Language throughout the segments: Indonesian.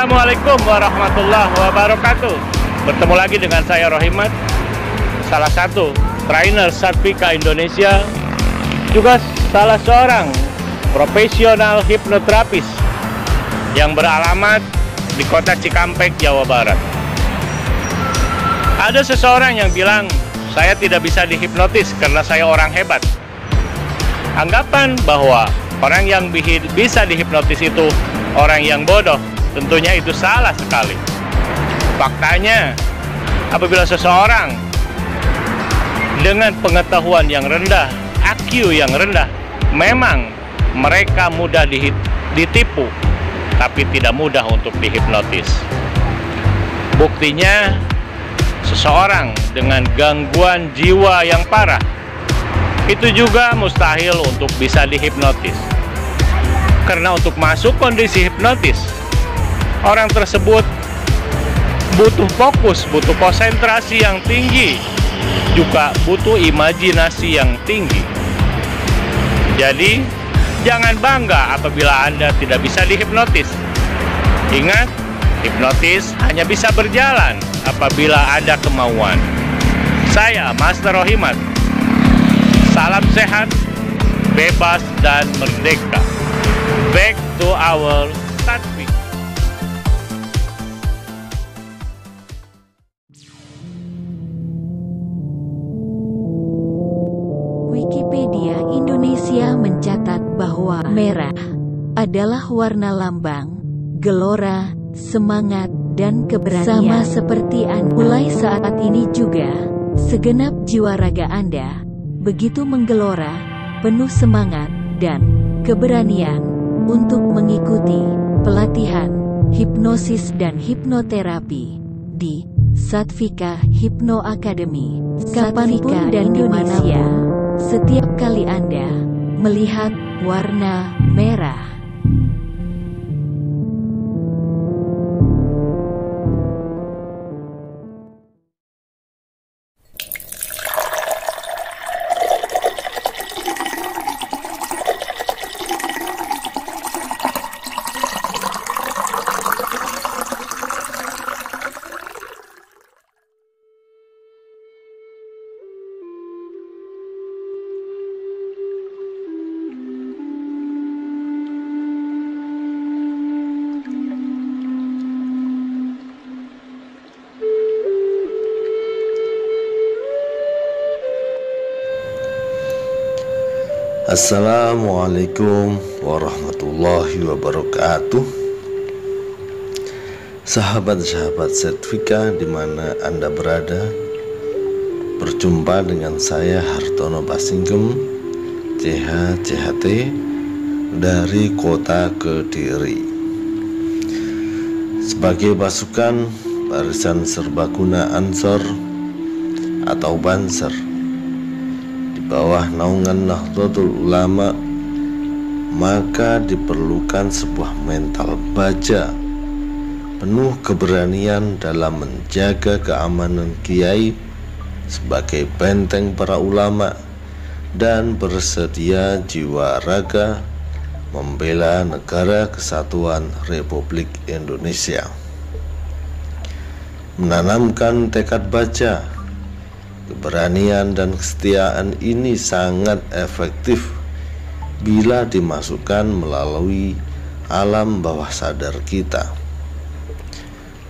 Assalamualaikum warahmatullahi wabarakatuh. Bertemu lagi dengan saya Rohimat, salah satu trainer Satvika Indonesia, juga salah seorang profesional hipnoterapis yang beralamat di kota Cikampek, Jawa Barat. Ada seseorang yang bilang, saya tidak bisa dihipnotis karena saya orang hebat. Anggapan bahwa orang yang bisa dihipnotis itu orang yang bodoh, tentunya itu salah sekali. Faktanya, apabila seseorang dengan pengetahuan yang rendah, IQ yang rendah, memang mereka mudah ditipu, tapi tidak mudah untuk dihipnotis. Buktinya, seseorang dengan gangguan jiwa yang parah, itu juga mustahil untuk bisa dihipnotis. Karena untuk masuk kondisi hipnotis, orang tersebut butuh fokus, butuh konsentrasi yang tinggi, juga butuh imajinasi yang tinggi. Jadi, jangan bangga apabila Anda tidak bisa dihipnotis. Ingat, hipnotis hanya bisa berjalan apabila ada kemauan. Saya Master Rohimat. Salam sehat, bebas dan merdeka. Back to our Satvika. Wikipedia Indonesia mencatat bahwa merah adalah warna lambang, gelora, semangat, dan keberanian. Sama seperti Anda, mulai saat ini juga, segenap jiwa raga Anda begitu menggelora, penuh semangat, dan keberanian untuk mengikuti pelatihan hipnosis dan hipnoterapi di Satvika Hypno Academy, kapanpun dan dimanapun, setiap kali Anda melihat warna merah. Assalamualaikum warahmatullahi wabarakatuh. Sahabat-sahabat Satvika di mana Anda berada, berjumpa dengan saya Hartono Basingkem, CHT dari kota Kediri, sebagai pasukan Barisan Serbaguna Ansor atau Banser bawah naungan Nahdlatul Ulama. Maka diperlukan sebuah mental baja penuh keberanian dalam menjaga keamanan kiai sebagai benteng para ulama, dan bersedia jiwa raga membela negara kesatuan Republik Indonesia. Menanamkan tekad baja, keberanian dan kesetiaan ini sangat efektif bila dimasukkan melalui alam bawah sadar kita.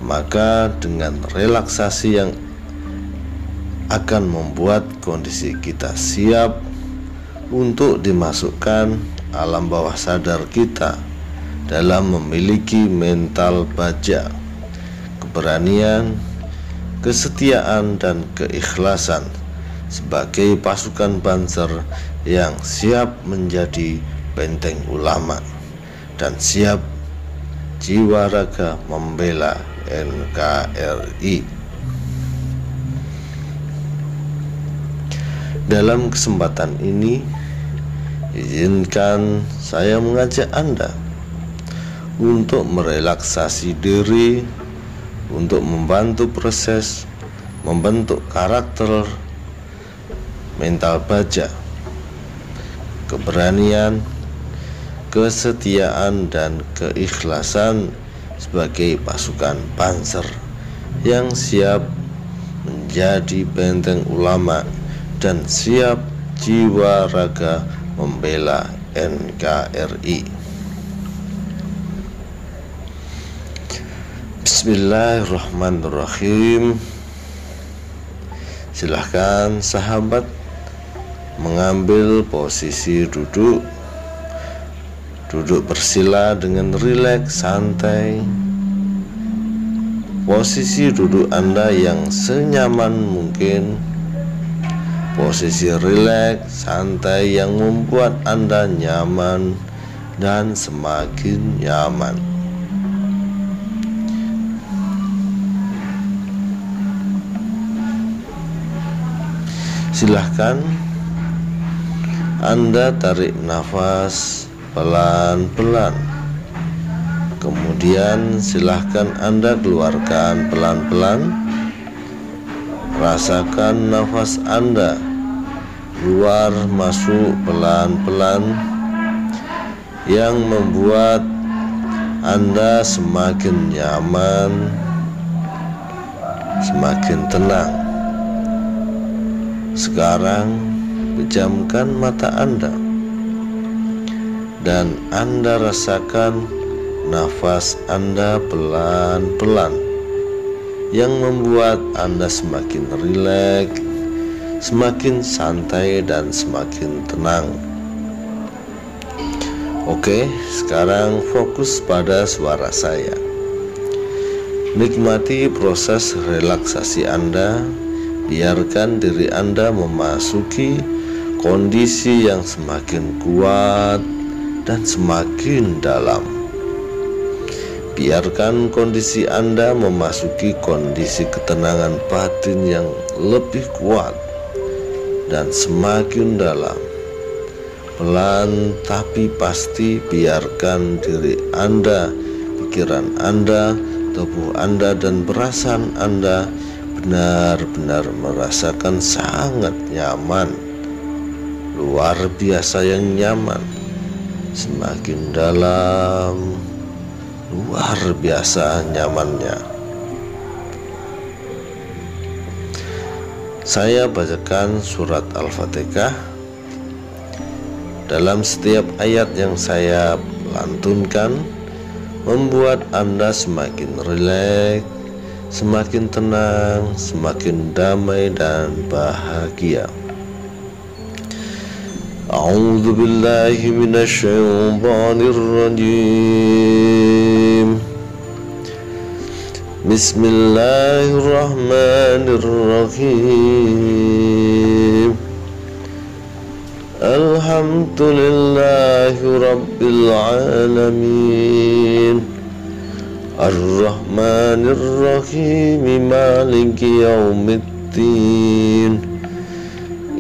Maka dengan relaksasi yang akan membuat kondisi kita siap untuk dimasukkan alam bawah sadar kita dalam memiliki mental baja, keberanian, kesetiaan, dan keikhlasan sebagai pasukan Banser yang siap menjadi benteng ulama dan siap jiwa raga membela NKRI. Dalam kesempatan ini, izinkan saya mengajak Anda untuk merelaksasi diri, untuk membantu proses membentuk karakter mental baja, keberanian, kesetiaan, dan keikhlasan sebagai pasukan panzer yang siap menjadi benteng ulama dan siap jiwa raga membela NKRI. Bismillahirrahmanirrahim. Silahkan sahabat mengambil posisi duduk bersila dengan rileks, santai. Posisi duduk Anda yang senyaman mungkin, posisi rileks, santai yang membuat Anda nyaman dan semakin nyaman. Silahkan Anda tarik nafas pelan-pelan. Kemudian silahkan Anda keluarkan pelan-pelan. Rasakan nafas Anda keluar masuk pelan-pelan yang membuat Anda semakin nyaman, semakin tenang. Sekarang pejamkan mata Anda dan Anda rasakan nafas Anda pelan-pelan yang membuat Anda semakin rileks, semakin santai dan semakin tenang. Oke, sekarang fokus pada suara saya. Nikmati proses relaksasi Anda. Biarkan diri Anda memasuki kondisi yang semakin kuat dan semakin dalam. Biarkan kondisi Anda memasuki kondisi ketenangan batin yang lebih kuat dan semakin dalam. Pelan tapi pasti biarkan diri Anda, pikiran Anda, tubuh Anda dan perasaan Anda benar-benar merasakan sangat nyaman, luar biasa yang nyaman, semakin dalam, luar biasa nyamannya. Saya bacakan surat Al-Fatihah. Dalam setiap ayat yang saya lantunkan membuat Anda semakin rileks, semakin tenang, semakin damai dan bahagia. A'udzu billahi minasyaitonir rajim. Bismillahirrahmanirrahim. Alhamdulillahi rabbil alamin. Ar-Rahmanir-Rahim, Maliki Yaumiddin.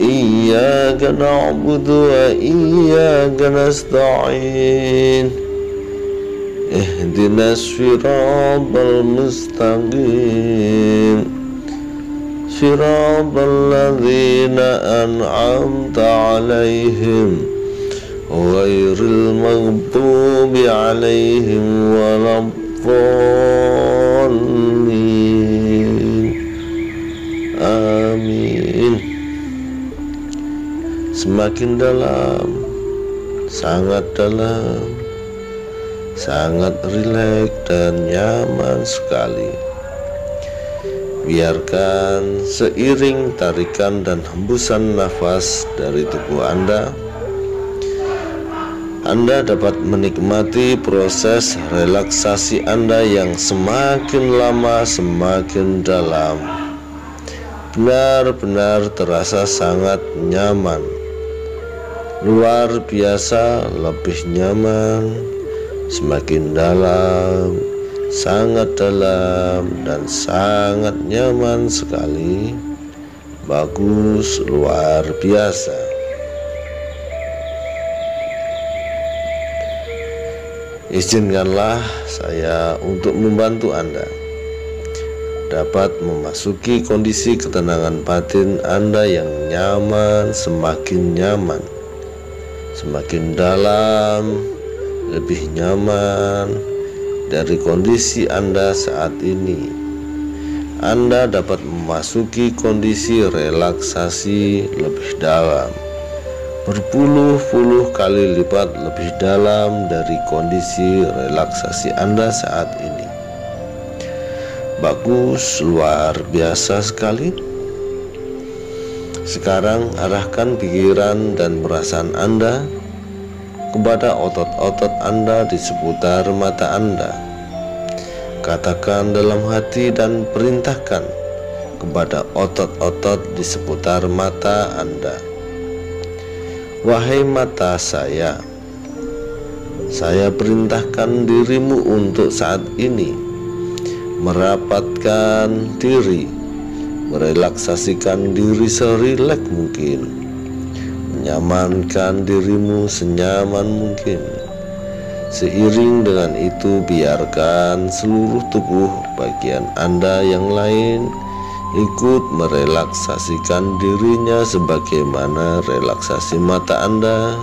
Iyyaka na'budu wa iyyaka nasta'in. Ihdinas siratal mustaqim. Siratal ladzina an'amta 'alaihim ghairil maghdubi 'alaihim waladdallin. Amin. Semakin dalam, sangat dalam, sangat rileks dan nyaman sekali. Biarkan seiring tarikan dan hembusan nafas dari tubuh Anda dapat menikmati proses relaksasi Anda yang semakin lama semakin dalam. Benar-benar terasa sangat nyaman, luar biasa lebih nyaman, semakin dalam, sangat dalam dan sangat nyaman sekali. Bagus, luar biasa. Izinkanlah saya untuk membantu Anda dapat memasuki kondisi ketenangan batin Anda yang nyaman, semakin nyaman, semakin dalam, lebih nyaman, dari kondisi Anda saat ini. Anda dapat memasuki kondisi relaksasi lebih dalam, berpuluh-puluh kali lipat lebih dalam dari kondisi relaksasi Anda saat ini. Bagus, luar biasa sekali. Sekarang arahkan pikiran dan perasaan Anda kepada otot-otot Anda di seputar mata Anda. Katakan dalam hati dan perintahkan kepada otot-otot di seputar mata Anda. Wahai mata saya perintahkan dirimu untuk saat ini merapatkan diri, merelaksasikan diri serileks mungkin, menyamankan dirimu senyaman mungkin. Seiring dengan itu, biarkan seluruh tubuh bagian Anda yang lain ikut merelaksasikan dirinya, sebagaimana relaksasi mata Anda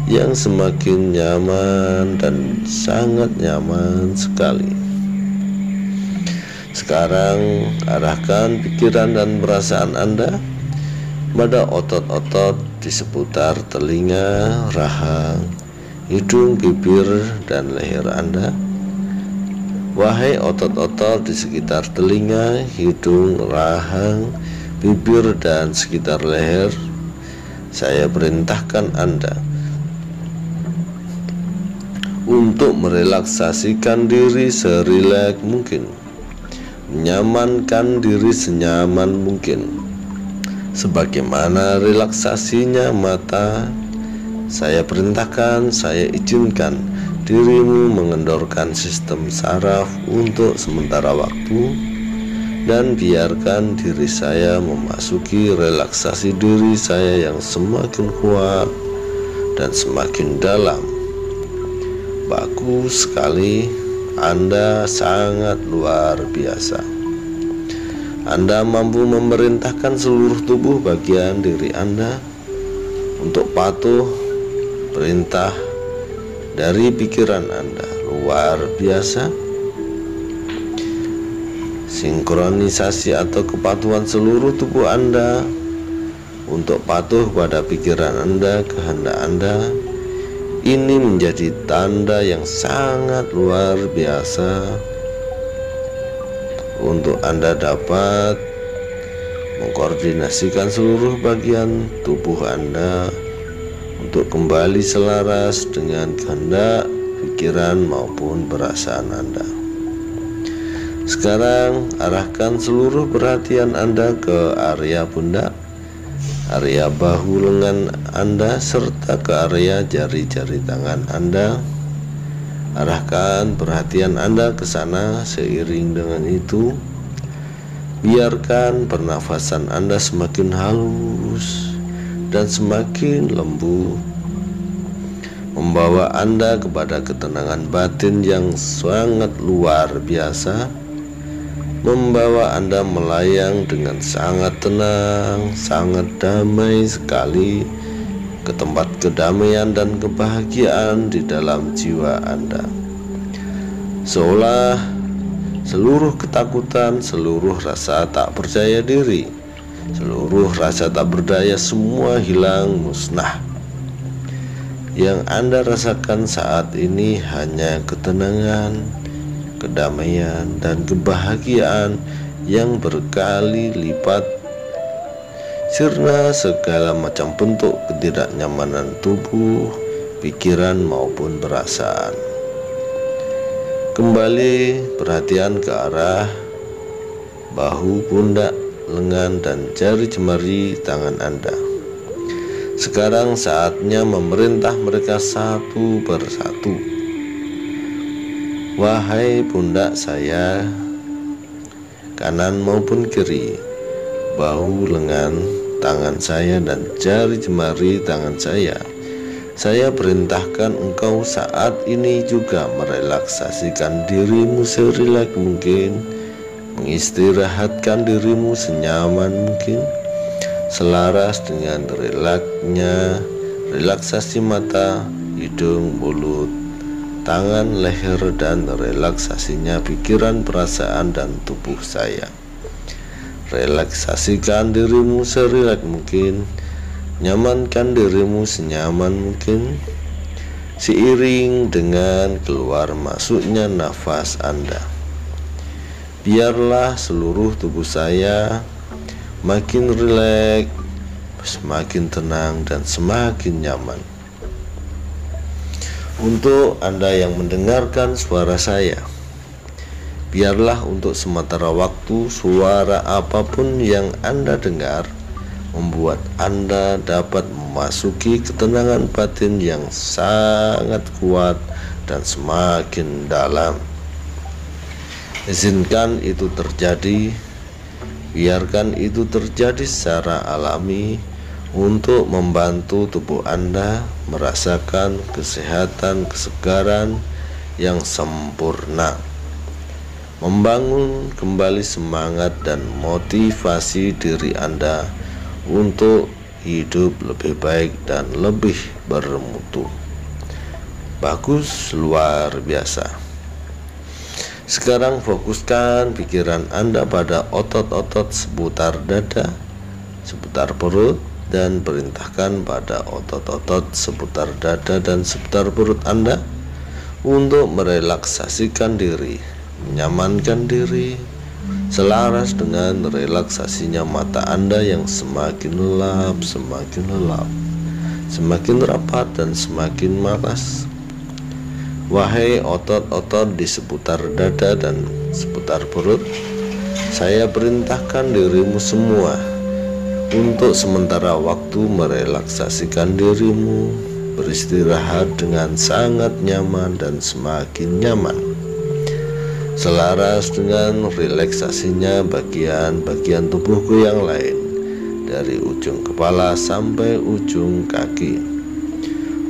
yang semakin nyaman dan sangat nyaman sekali. Sekarang arahkan pikiran dan perasaan Anda pada otot-otot di seputar telinga, rahang, hidung, bibir, dan leher Anda. Wahai otot-otot di sekitar telinga, hidung, rahang, bibir, dan sekitar leher, saya perintahkan Anda untuk merelaksasikan diri serileks mungkin, menyamankan diri senyaman mungkin, sebagaimana relaksasinya mata. Saya perintahkan, saya izinkan dirimu mengendorkan sistem saraf untuk sementara waktu, dan biarkan diri saya memasuki relaksasi diri saya yang semakin kuat dan semakin dalam. Bagus sekali, Anda sangat luar biasa. Anda mampu memerintahkan seluruh tubuh bagian diri Anda untuk patuh perintah dari pikiran Anda. Luar biasa. Sinkronisasi atau kepatuhan seluruh tubuh Anda untuk patuh pada pikiran Anda, kehendak Anda, ini menjadi tanda yang sangat luar biasa untuk Anda dapat mengkoordinasikan seluruh bagian tubuh Anda untuk kembali selaras dengan kehendak, pikiran, maupun perasaan Anda. Sekarang arahkan seluruh perhatian Anda ke area pundak, area bahu lengan Anda, serta ke area jari-jari tangan Anda. Arahkan perhatian Anda ke sana. Seiring dengan itu, biarkan pernafasan Anda semakin halus dan semakin lembut, membawa Anda kepada ketenangan batin yang sangat luar biasa, membawa Anda melayang dengan sangat tenang, sangat damai sekali ke tempat kedamaian dan kebahagiaan di dalam jiwa Anda. Seolah seluruh ketakutan, seluruh rasa tak percaya diri, seluruh rasa tak berdaya, semua hilang, musnah. Yang Anda rasakan saat ini hanya ketenangan, kedamaian, dan kebahagiaan yang berkali lipat, sirna segala macam bentuk ketidaknyamanan tubuh, pikiran, maupun perasaan. Kembali perhatian ke arah bahu, pundak, lengan, dan jari jemari tangan Anda. Sekarang saatnya memerintah mereka satu persatu. Wahai pundak saya, kanan maupun kiri, bahu, lengan, tangan saya, dan jari jemari tangan saya perintahkan engkau saat ini juga merelaksasikan dirimu serileks mungkin, mengistirahatkan dirimu senyaman mungkin, selaras dengan relaksasi mata, hidung, mulut, tangan, leher, dan relaksasinya pikiran, perasaan, dan tubuh saya. Relaksasikan dirimu serileks mungkin, nyamankan dirimu senyaman mungkin, seiring dengan keluar masuknya nafas Anda. Biarlah seluruh tubuh saya makin rileks, semakin tenang, dan semakin nyaman. Untuk Anda yang mendengarkan suara saya, biarlah untuk sementara waktu suara apapun yang Anda dengar membuat Anda dapat memasuki ketenangan batin yang sangat kuat dan semakin dalam. Izinkan itu terjadi, biarkan itu terjadi secara alami untuk membantu tubuh Anda merasakan kesehatan, kesegaran yang sempurna, membangun kembali semangat dan motivasi diri Anda untuk hidup lebih baik dan lebih bermutu. Bagus, luar biasa. Sekarang fokuskan pikiran Anda pada otot-otot seputar dada, seputar perut, dan perintahkan pada otot-otot seputar dada dan seputar perut Anda untuk merelaksasikan diri, menyamankan diri, selaras dengan relaksasinya mata Anda yang semakin lelap, semakin rapat, dan semakin malas. Wahai otot-otot di seputar dada dan seputar perut, saya perintahkan dirimu semua untuk sementara waktu merelaksasikan dirimu, beristirahat dengan sangat nyaman dan semakin nyaman, selaras dengan relaksasinya bagian-bagian tubuhku yang lain, dari ujung kepala sampai ujung kaki.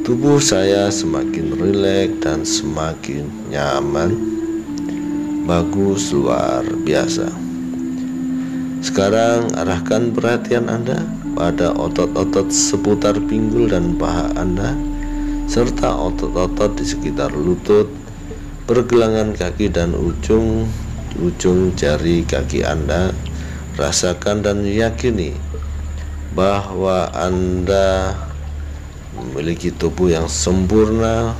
Tubuh saya semakin rileks dan semakin nyaman. Bagus, luar biasa. Sekarang arahkan perhatian Anda pada otot-otot seputar pinggul dan paha Anda, serta otot-otot di sekitar lutut, pergelangan kaki, dan ujung jari kaki Anda. Rasakan dan yakini bahwa Anda memiliki tubuh yang sempurna.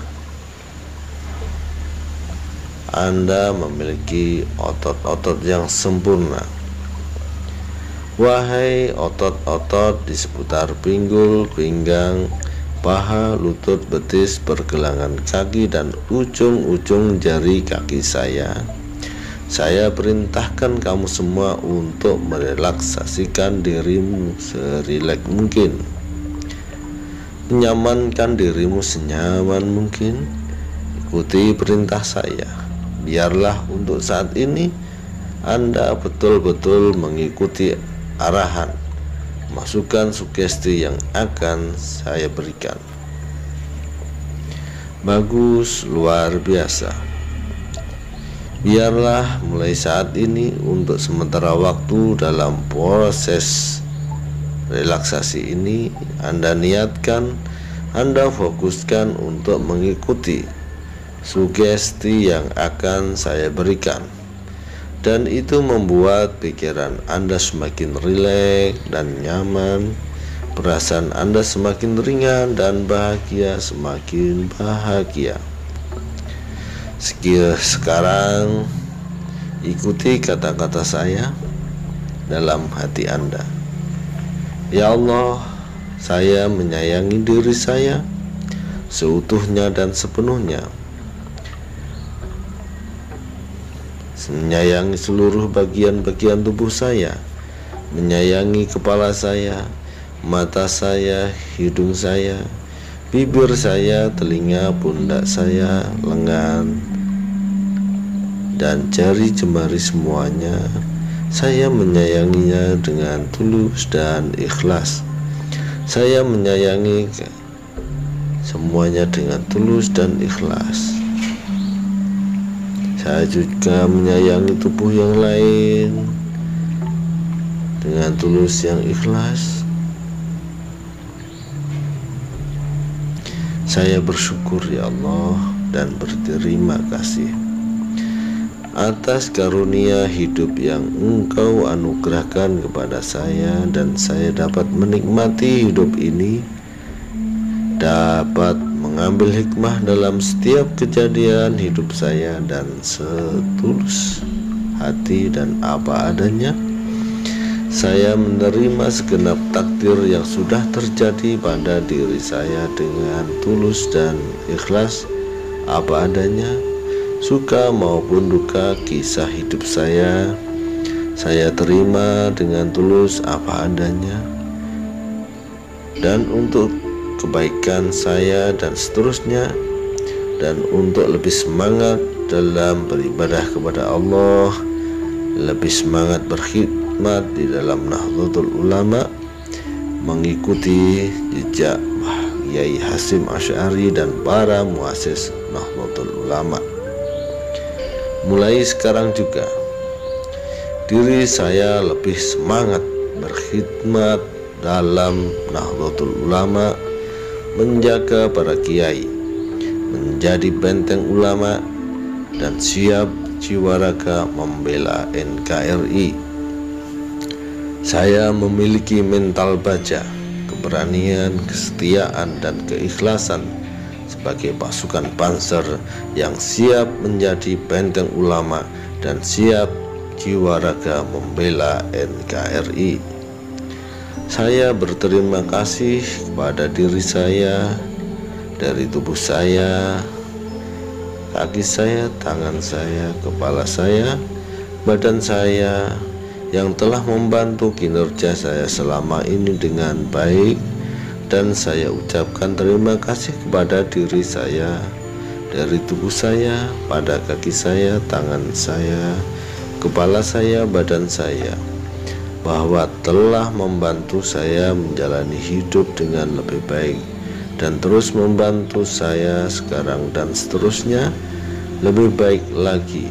Anda memiliki otot-otot yang sempurna. Wahai otot-otot di seputar pinggul, pinggang, paha, lutut, betis, pergelangan kaki, dan ujung-ujung jari kaki saya perintahkan kamu semua untuk merelaksasikan dirimu serileks mungkin, menyamankan dirimu senyaman mungkin. Ikuti perintah saya. Biarlah untuk saat ini Anda betul-betul mengikuti arahan, masukan, sugesti yang akan saya berikan. Bagus, luar biasa. Biarlah mulai saat ini untuk sementara waktu dalam proses relaksasi ini Anda niatkan, Anda fokuskan untuk mengikuti sugesti yang akan saya berikan. Dan itu membuat pikiran Anda semakin rileks dan nyaman, perasaan Anda semakin ringan, dan bahagia semakin bahagia. Sekarang ikuti kata-kata saya dalam hati Anda. Ya Allah, saya menyayangi diri saya seutuhnya dan sepenuhnya, menyayangi seluruh bagian-bagian tubuh saya, menyayangi kepala saya, mata saya, hidung saya, bibir saya, telinga, pundak saya, lengan, dan jari jemari semuanya. Saya menyayanginya dengan tulus dan ikhlas. Saya menyayangi semuanya dengan tulus dan ikhlas. Saya juga menyayangi tubuh yang lain dengan tulus yang ikhlas. Saya bersyukur ya Allah dan berterima kasih atas karunia hidup yang Engkau anugerahkan kepada saya, dan saya dapat menikmati hidup ini, dapat mengambil hikmah dalam setiap kejadian hidup saya, dan setulus hati dan apa adanya saya menerima segenap takdir yang sudah terjadi pada diri saya dengan tulus dan ikhlas apa adanya. Suka maupun duka kisah hidup saya terima dengan tulus apa adanya, dan untuk kebaikan saya dan seterusnya, dan untuk lebih semangat dalam beribadah kepada Allah, lebih semangat berkhidmat di dalam Nahdlatul Ulama, mengikuti jejak Kiai Hasyim Asy'ari dan para muassis Nahdlatul Ulama. Mulai sekarang juga diri saya lebih semangat berkhidmat dalam Nahdlatul Ulama, menjaga para kiai, menjadi benteng ulama, dan siap jiwa raga membela NKRI. Saya memiliki mental baja, keberanian, kesetiaan, dan keikhlasan sebagai pasukan panser yang siap menjadi benteng ulama dan siap jiwa raga membela NKRI. Saya berterima kasih kepada diri saya, dari tubuh saya, kaki saya, tangan saya, kepala saya, badan saya, yang telah membantu kinerja saya selama ini dengan baik, dan saya ucapkan terima kasih kepada diri saya, dari tubuh saya, pada kaki saya, tangan saya, kepala saya, badan saya, bahwa telah membantu saya menjalani hidup dengan lebih baik, dan terus membantu saya sekarang dan seterusnya lebih baik lagi,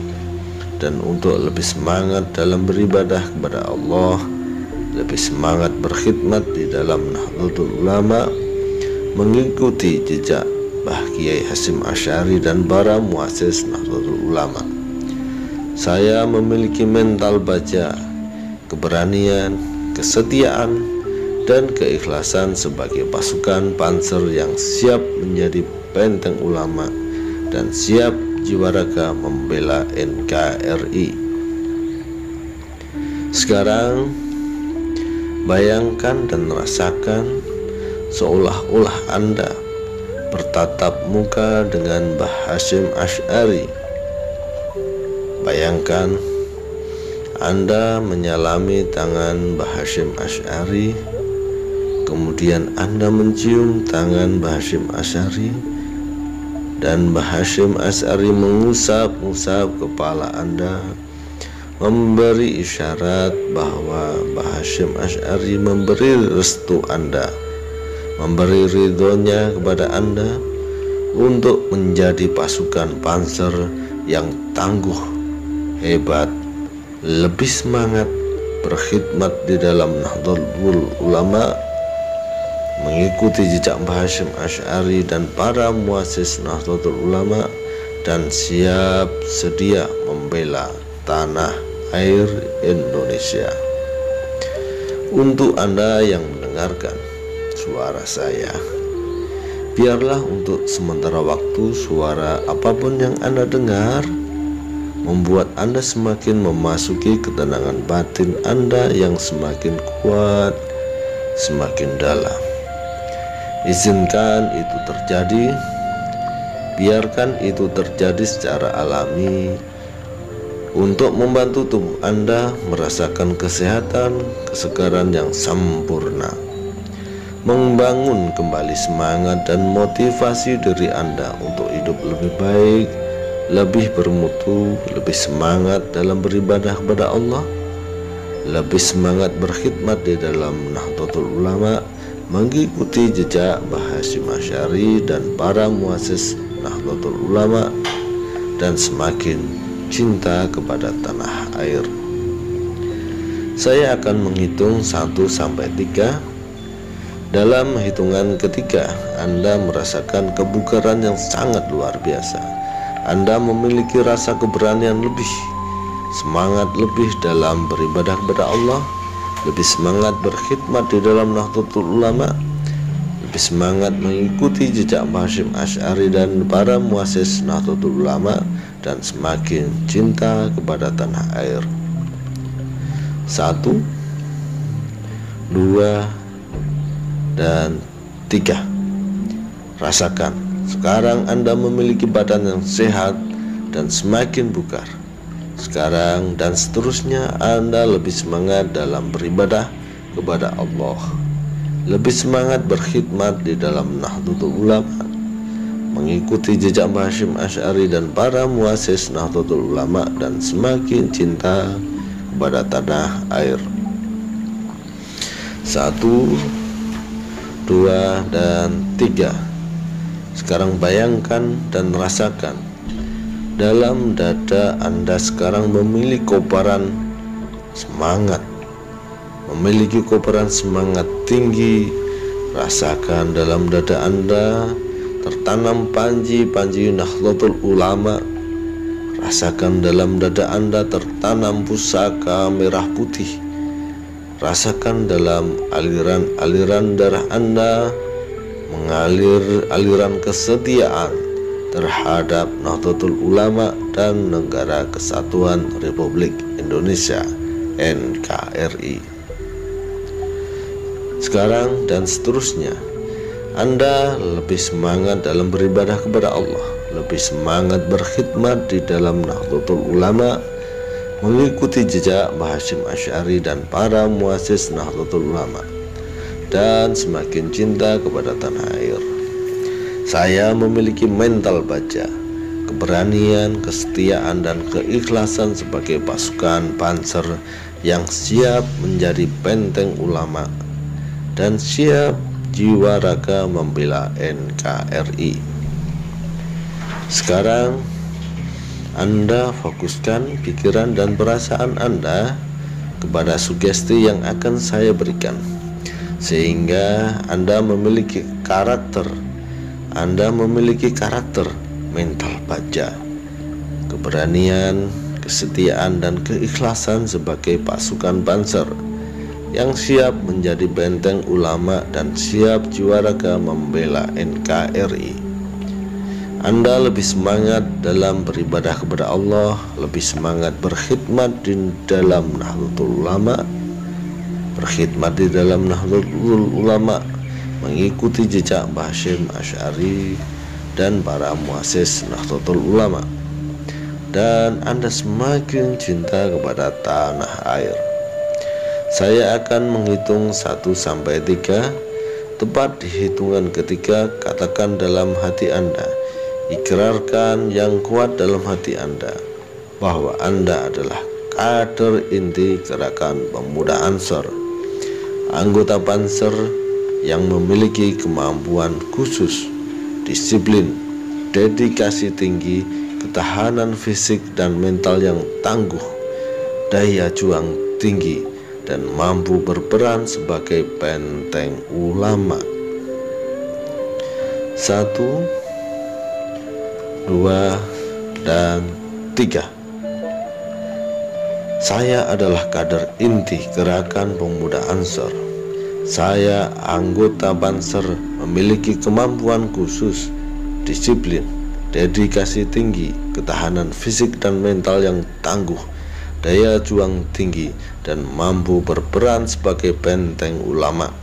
dan untuk lebih semangat dalam beribadah kepada Allah, lebih semangat berkhidmat di dalam Nahdlatul Ulama, mengikuti jejak Mbah Kiai Hasyim Asy'ari dan para muassis Nahdlatul Ulama. Saya memiliki mental baja, keberanian, kesetiaan, dan keikhlasan sebagai pasukan panser yang siap menjadi benteng ulama dan siap jiwa raga membela NKRI. Sekarang bayangkan dan rasakan seolah-olah Anda bertatap muka dengan Mbah Hasyim Asy'ari. Bayangkan Anda menyalami tangan Mbah Hasyim Asy'ari, kemudian Anda mencium tangan Mbah Hasyim Asy'ari, dan Mbah Hasyim Asy'ari mengusap-usap kepala Anda, memberi isyarat bahwa Mbah Hasyim Asy'ari memberi restu Anda, memberi ridhonya kepada Anda untuk menjadi pasukan panser yang tangguh, hebat, lebih semangat berkhidmat di dalam Nahdlatul Ulama, mengikuti jejak Mbah Hasyim Asy'ari dan para muassis Nahdlatul Ulama, dan siap sedia membela tanah air Indonesia. Untuk Anda yang mendengarkan suara saya, biarlah untuk sementara waktu suara apapun yang Anda dengar membuat Anda semakin memasuki ketenangan batin Anda yang semakin kuat, semakin dalam. Izinkan itu terjadi, biarkan itu terjadi secara alami, untuk membantu tubuh Anda merasakan kesehatan, kesegaran yang sempurna, membangun kembali semangat dan motivasi diri Anda untuk hidup lebih baik, lebih bermutu, lebih semangat dalam beribadah kepada Allah, lebih semangat berkhidmat di dalam Nahdlatul Ulama, mengikuti jejak Mbah Hasyim Asy'ari dan para muassis Nahdlatul Ulama, dan semakin cinta kepada tanah air. Saya akan menghitung 1 sampai 3, Dalam hitungan ketiga, Anda merasakan kebugaran yang sangat luar biasa. Anda memiliki rasa keberanian lebih, semangat lebih dalam beribadah kepada Allah, lebih semangat berkhidmat di dalam Nahdlatul Ulama, lebih semangat mengikuti jejak Hasyim Asy'ari dan para muassis Nahdlatul Ulama, dan semakin cinta kepada tanah air. 1, 2, dan 3. Rasakan, sekarang Anda memiliki badan yang sehat dan semakin bugar. Sekarang dan seterusnya Anda lebih semangat dalam beribadah kepada Allah, lebih semangat berkhidmat di dalam Nahdlatul Ulama, mengikuti jejak Hasyim Asy'ari dan para muassis Nahdlatul Ulama, dan semakin cinta kepada tanah air. 1, 2, dan 3. Sekarang bayangkan dan rasakan, dalam dada Anda sekarang memiliki kobaran semangat, memiliki kobaran semangat tinggi. Rasakan dalam dada Anda tertanam panji-panji Nahdlatul Ulama. Rasakan dalam dada Anda tertanam pusaka merah putih. Rasakan dalam aliran-aliran darah Anda mengalir aliran kesetiaan terhadap Nahdlatul Ulama dan Negara Kesatuan Republik Indonesia (NKRI). Sekarang dan seterusnya, Anda lebih semangat dalam beribadah kepada Allah, lebih semangat berkhidmat di dalam Nahdlatul Ulama, mengikuti jejak Hasyim Asy'ari dan para muassis Nahdlatul Ulama, dan semakin cinta kepada tanah air. Saya memiliki mental baja, keberanian, kesetiaan, dan keikhlasan sebagai pasukan panser yang siap menjadi benteng ulama dan siap jiwa raga membela NKRI. Sekarang Anda fokuskan pikiran dan perasaan Anda kepada sugesti yang akan saya berikan, sehingga Anda memiliki karakter mental baja, keberanian, kesetiaan, dan keikhlasan sebagai pasukan panser yang siap menjadi benteng ulama dan siap jiwa raga membela NKRI. Anda lebih semangat dalam beribadah kepada Allah, lebih semangat berkhidmat di dalam Nahdlatul Ulama, mengikuti jejak Hasyim Asy'ari dan para muassis Nahdlatul Ulama, dan Anda semakin cinta kepada tanah air. Saya akan menghitung 1 sampai 3. Tepat di hitungan ketiga, katakan dalam hati Anda, ikrarkan yang kuat dalam hati Anda bahwa Anda adalah kader inti Gerakan Pemuda Ansor, anggota panser yang memiliki kemampuan khusus, disiplin, dedikasi tinggi, ketahanan fisik dan mental yang tangguh, daya juang tinggi, dan mampu berperan sebagai benteng ulama. 1, 2, dan 3. Saya adalah kader inti Gerakan Pemuda Ansor. Saya anggota panser memiliki kemampuan khusus, disiplin, dedikasi tinggi, ketahanan fisik dan mental yang tangguh, daya juang tinggi, dan mampu berperan sebagai benteng ulama.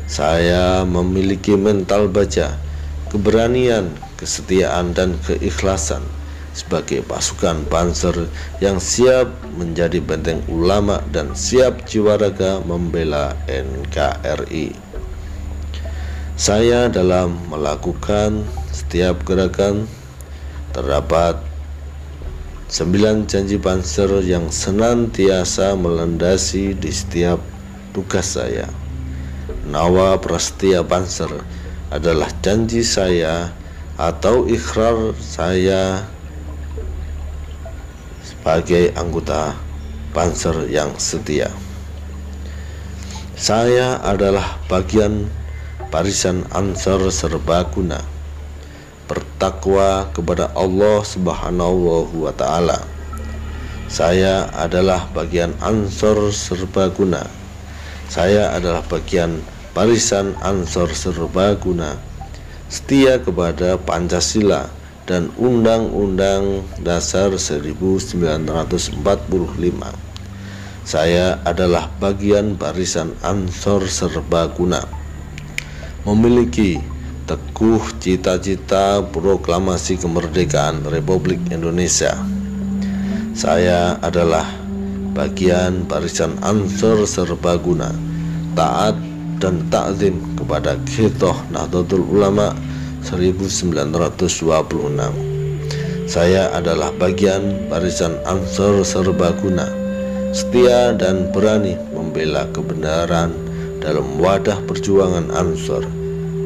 Saya memiliki mental baja, keberanian, kesetiaan, dan keikhlasan sebagai pasukan panser yang siap menjadi benteng ulama dan siap jiwa raga membela NKRI. Saya dalam melakukan setiap gerakan terdapat 9 janji panser yang senantiasa melandasi di setiap tugas saya. Nawa Prasetya Panser adalah janji saya atau ikrar saya sebagai anggota panser yang setia. Saya adalah bagian barisan Ansor Serbaguna, bertakwa kepada Allah Subhanahu wa Ta'ala. Saya adalah bagian Ansor Serbaguna. Saya adalah bagian barisan Ansor Serbaguna, setia kepada Pancasila dan Undang-Undang Dasar 1945. Saya adalah bagian barisan Ansor Serbaguna, memiliki teguh cita-cita proklamasi kemerdekaan Republik Indonesia. Saya adalah bagian barisan Ansor Serbaguna, taat dan takzim kepada Khitoh Nahdlatul Ulama 1926. Saya adalah bagian barisan Ansor Serbaguna, setia dan berani membela kebenaran dalam wadah perjuangan Ansor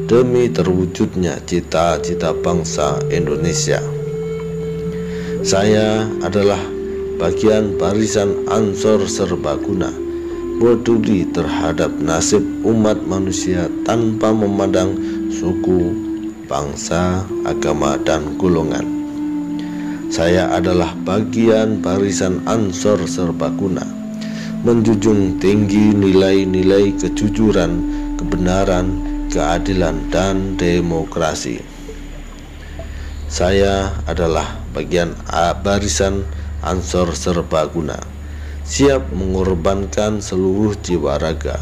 demi terwujudnya cita-cita bangsa Indonesia. Saya adalah bagian barisan Ansor Serbaguna, peduli terhadap nasib umat manusia tanpa memandang suku, bangsa, agama, dan golongan. Saya adalah bagian barisan Ansor Serbaguna, menjunjung tinggi nilai-nilai kejujuran, kebenaran, keadilan, dan demokrasi. Saya adalah bagian barisan Ansor Serbaguna, siap mengorbankan seluruh jiwa raga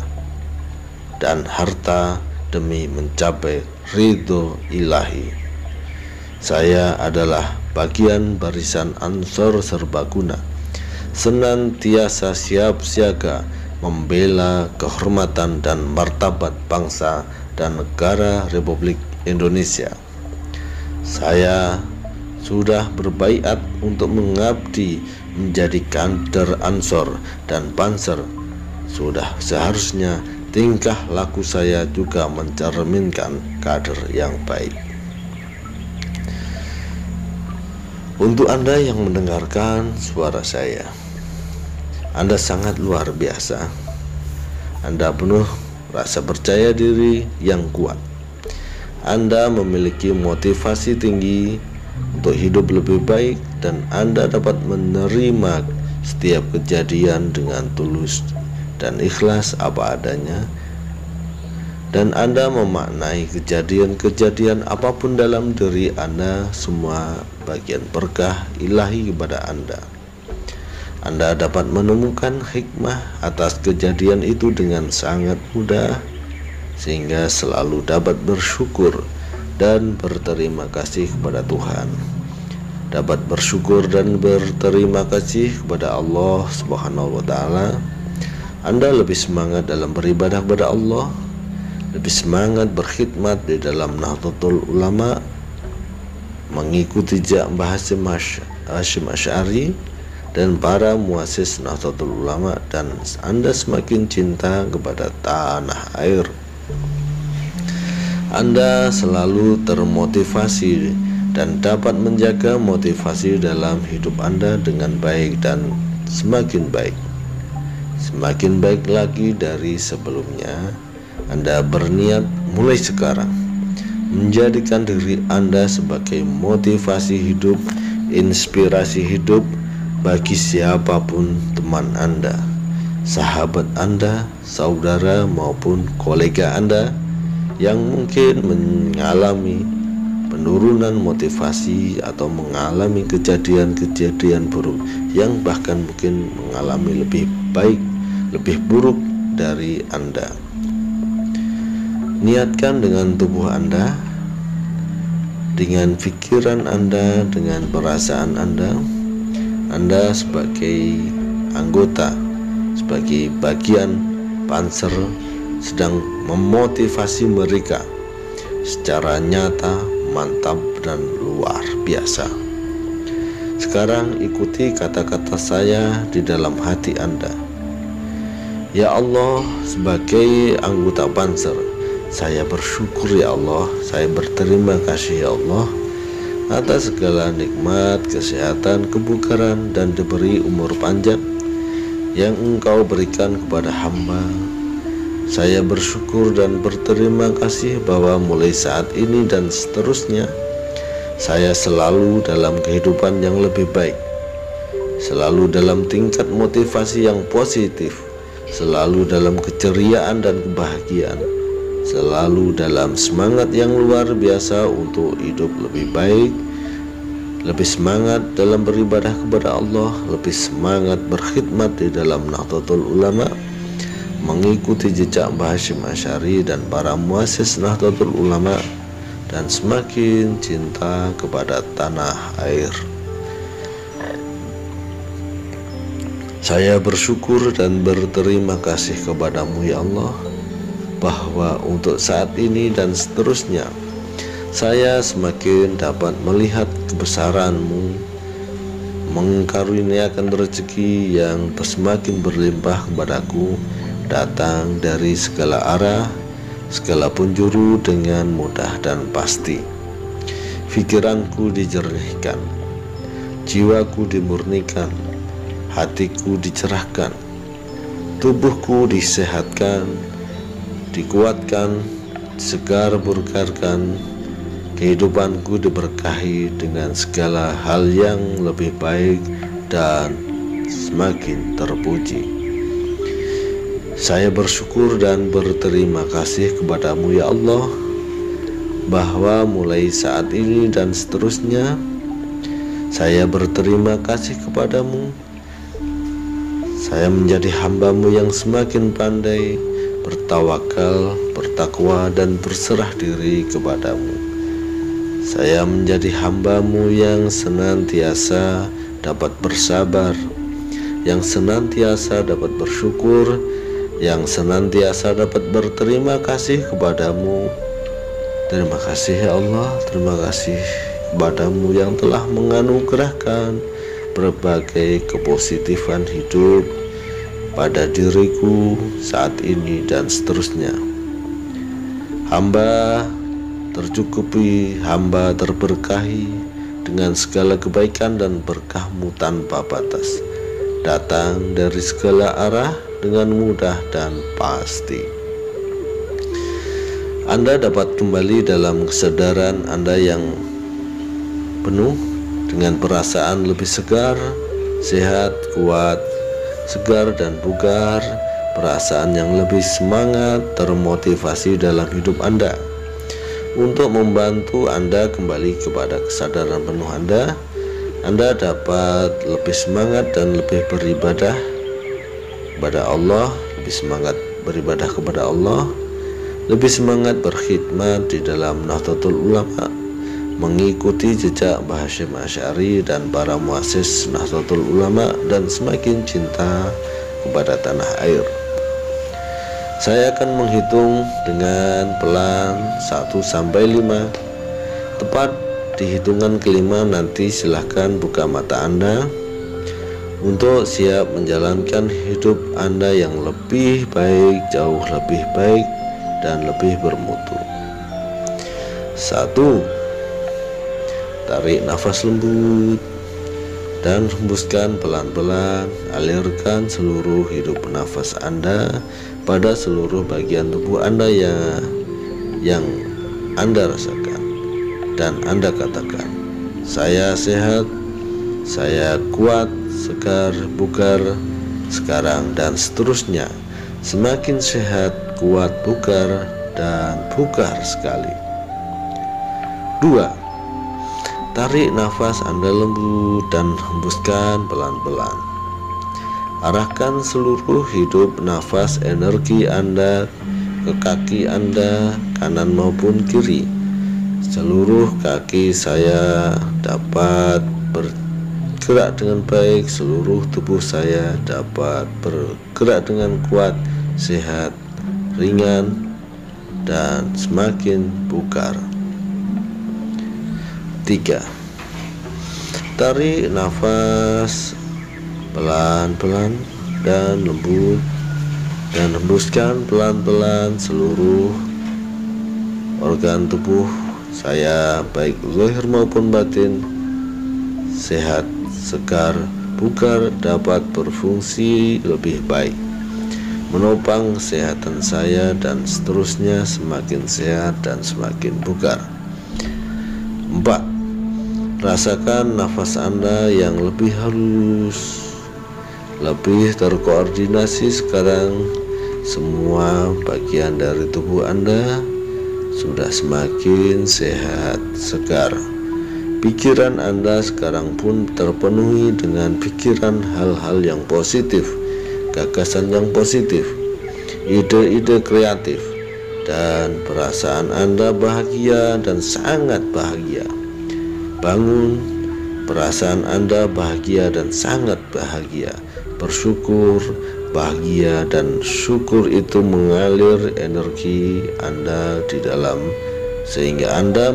dan harta demi mencapai ridho ilahi. Saya adalah bagian barisan Ansor Serbaguna, senantiasa siap siaga membela kehormatan dan martabat bangsa dan negara Republik Indonesia. Saya sudah berbaiat untuk mengabdi menjadi kader Ansor dan Panser. Sudah seharusnya tingkah laku saya juga mencerminkan kader yang baik. Untuk Anda yang mendengarkan suara saya, Anda sangat luar biasa. Anda penuh rasa percaya diri yang kuat. Anda memiliki motivasi tinggi untuk hidup lebih baik, dan Anda dapat menerima setiap kejadian dengan tulus dan ikhlas apa adanya, dan Anda memaknai kejadian-kejadian apapun dalam diri Anda semua bagian berkah ilahi kepada Anda. Anda dapat menemukan hikmah atas kejadian itu dengan sangat mudah, sehingga selalu dapat bersyukur dan berterima kasih kepada Tuhan, dapat bersyukur dan berterima kasih kepada Allah Subhanahu wa Ta'ala. Anda lebih semangat dalam beribadah kepada Allah, lebih semangat berkhidmat di dalam Nahdlatul Ulama, mengikuti jejak Mbah Hasyim Asy'ari dan para muassis Nahdlatul Ulama, dan Anda semakin cinta kepada tanah air. Anda selalu termotivasi dan dapat menjaga motivasi dalam hidup Anda dengan baik dan semakin baik lagi dari sebelumnya. Anda berniat mulai sekarang menjadikan diri Anda sebagai motivasi hidup, inspirasi hidup bagi siapapun teman Anda, sahabat Anda, saudara maupun kolega Anda yang mungkin mengalami penurunan motivasi atau mengalami kejadian-kejadian buruk, yang bahkan mungkin mengalami lebih baik, lebih buruk dari Anda. Niatkan dengan tubuh Anda, dengan pikiran Anda, dengan perasaan Anda sebagai anggota, sebagai bagian Panser sedang memotivasi mereka secara nyata, mantap, dan luar biasa. Sekarang ikuti kata-kata saya di dalam hati Anda. Ya Allah, sebagai anggota Panser, saya bersyukur ya Allah, saya berterima kasih ya Allah atas segala nikmat, kesehatan, kebugaran, dan diberi umur panjang yang Engkau berikan kepada hamba Saya bersyukur dan berterima kasih bahwa mulai saat ini dan seterusnya saya selalu dalam kehidupan yang lebih baik, selalu dalam tingkat motivasi yang positif, selalu dalam keceriaan dan kebahagiaan, selalu dalam semangat yang luar biasa untuk hidup lebih baik, lebih semangat dalam beribadah kepada Allah, lebih semangat berkhidmat di dalam Nahdlatul Ulama, mengikuti jejak Mbah Hasyim Asy'ari dan para muassis Nahdlatul Ulama, dan semakin cinta kepada tanah air. Saya bersyukur dan berterima kasih kepadamu ya Allah, bahwa untuk saat ini dan seterusnya saya semakin dapat melihat kebesaran-Mu, mengkaruniakan rezeki yang semakin berlimpah kepadaku, datang dari segala arah, segala penjuru dengan mudah dan pasti. Pikiranku dijernihkan, jiwaku dimurnikan, hatiku dicerahkan, tubuhku disehatkan, dikuatkan, segar bugarkan, kehidupanku diberkahi dengan segala hal yang lebih baik dan semakin terpuji. Saya bersyukur dan berterima kasih kepadamu ya Allah, bahwa mulai saat ini dan seterusnya saya berterima kasih kepadamu. Saya menjadi hamba-Mu yang semakin pandai bertawakal, bertakwa, dan berserah diri kepadamu. Saya menjadi hamba-Mu yang senantiasa dapat bersabar, yang senantiasa dapat bersyukur, yang senantiasa dapat berterima kasih kepadamu. Terima kasih ya Allah, terima kasih kepadamu yang telah menganugerahkan berbagai kepositifan hidup pada diriku saat ini dan seterusnya. Hamba tercukupi, hamba terberkahi dengan segala kebaikan dan berkah-Mu tanpa batas, datang dari segala arah dengan mudah dan pasti. Anda dapat kembali dalam kesadaran Anda yang penuh dengan perasaan lebih segar, sehat, kuat, segar dan bugar, perasaan yang lebih semangat, termotivasi dalam hidup Anda untuk membantu Anda kembali kepada kesadaran penuh Anda. Anda dapat lebih semangat dan lebih beribadah kepada Allah, lebih semangat beribadah kepada Allah, lebih semangat berkhidmat di dalam Nahdlatul Ulama, mengikuti jejak Mbah Hasyim Asy'ari dan para muassis Nahdlatul Ulama, dan semakin cinta kepada tanah air. Saya akan menghitung dengan pelan 1 sampai 5. Tepat di hitungan kelima nanti silahkan buka mata Anda untuk siap menjalankan hidup Anda yang lebih baik, jauh lebih baik dan lebih bermutu. 1. Tarik nafas lembut dan hembuskan pelan-pelan. Alirkan seluruh hidup nafas Anda pada seluruh bagian tubuh Anda yang Anda rasakan, dan Anda katakan, saya sehat, saya kuat, segar, bugar sekarang dan seterusnya. Semakin sehat, kuat, bugar, dan bugar sekali. 2. Tarik nafas Anda lembut dan hembuskan pelan-pelan. Arahkan seluruh hidup nafas energi Anda ke kaki Anda, kanan maupun kiri. Seluruh kaki saya dapat bergerak dengan baik, seluruh tubuh saya dapat bergerak dengan kuat, sehat, ringan, dan semakin bugar. 3. Tarik nafas pelan-pelan dan lembut dan hembuskan pelan-pelan seluruh organ tubuh saya, baik zahir maupun batin, sehat, segar, bugar, dapat berfungsi lebih baik. menopang kesehatan saya, dan seterusnya semakin sehat dan semakin bugar. 4. Rasakan nafas Anda yang lebih halus, lebih terkoordinasi sekarang. Semua bagian dari tubuh Anda sudah semakin sehat, segar. Pikiran Anda sekarang pun terpenuhi dengan pikiran hal-hal yang positif, gagasan yang positif, ide-ide kreatif, dan perasaan Anda bahagia dan sangat bahagia. Bangun, perasaan Anda bahagia dan sangat bahagia. Bersyukur, bahagia, dan syukur itu mengalir energi Anda di dalam, sehingga Anda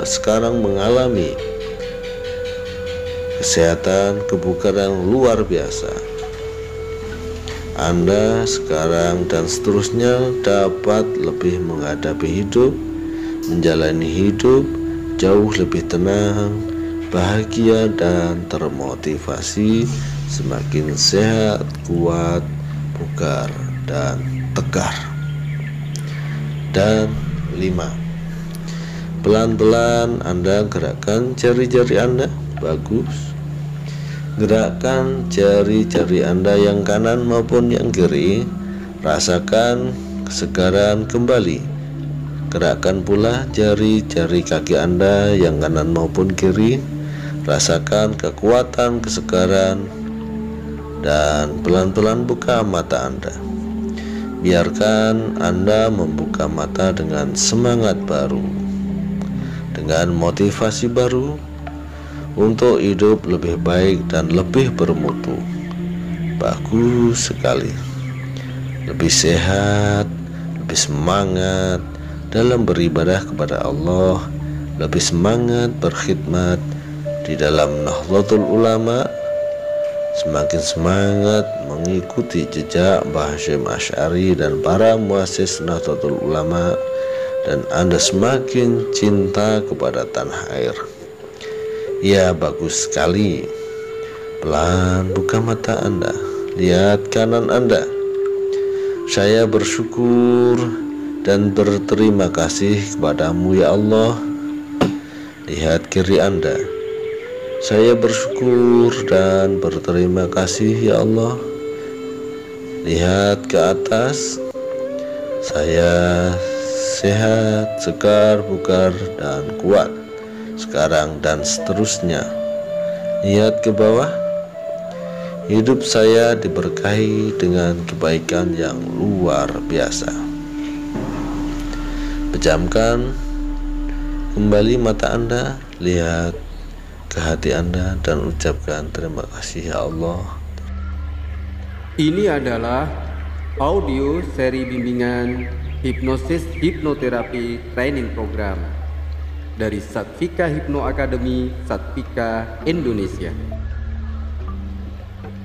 sekarang mengalami kesehatan, kebugaran luar biasa. Anda sekarang dan seterusnya dapat lebih menghadapi hidup, menjalani hidup jauh lebih tenang, bahagia, dan termotivasi, semakin sehat, kuat, bugar, dan tegar. Dan 5. Pelan-pelan Anda gerakkan jari-jari Anda. Bagus. Gerakkan jari-jari Anda yang kanan maupun yang kiri. Rasakan kesegaran kembali. Gerakkan pula jari-jari kaki Anda yang kanan maupun kiri. Rasakan kekuatan, kesegaran, dan pelan-pelan buka mata Anda. Biarkan Anda membuka mata dengan semangat baru, dengan motivasi baru untuk hidup lebih baik dan lebih bermutu. Bagus sekali. Lebih sehat, lebih semangat dalam beribadah kepada Allah, lebih semangat berkhidmat di dalam Nahdlatul Ulama, semakin semangat mengikuti jejak Mbah Hasyim Asy'ari dan para muassis Nahdlatul Ulama, dan Anda semakin cinta kepada tanah air. Ya, bagus sekali. Pelan buka mata Anda. Lihat kanan Anda. Saya bersyukur dan berterima kasih kepadamu ya Allah. Lihat kiri Anda. Saya bersyukur dan berterima kasih ya Allah. Lihat ke atas. Saya sehat, segar, bugar, dan kuat sekarang dan seterusnya. Lihat ke bawah. Hidup saya diberkahi dengan kebaikan yang luar biasa. Pejamkan kembali mata Anda. Lihat ke hati Anda dan ucapkan terima kasih ya Allah. Ini adalah audio seri bimbingan hipnosis hipnoterapi training program dari Satvika Hipno Academy, Satvika Indonesia.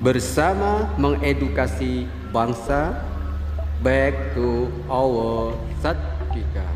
Bersama mengedukasi bangsa, back to our Satvika.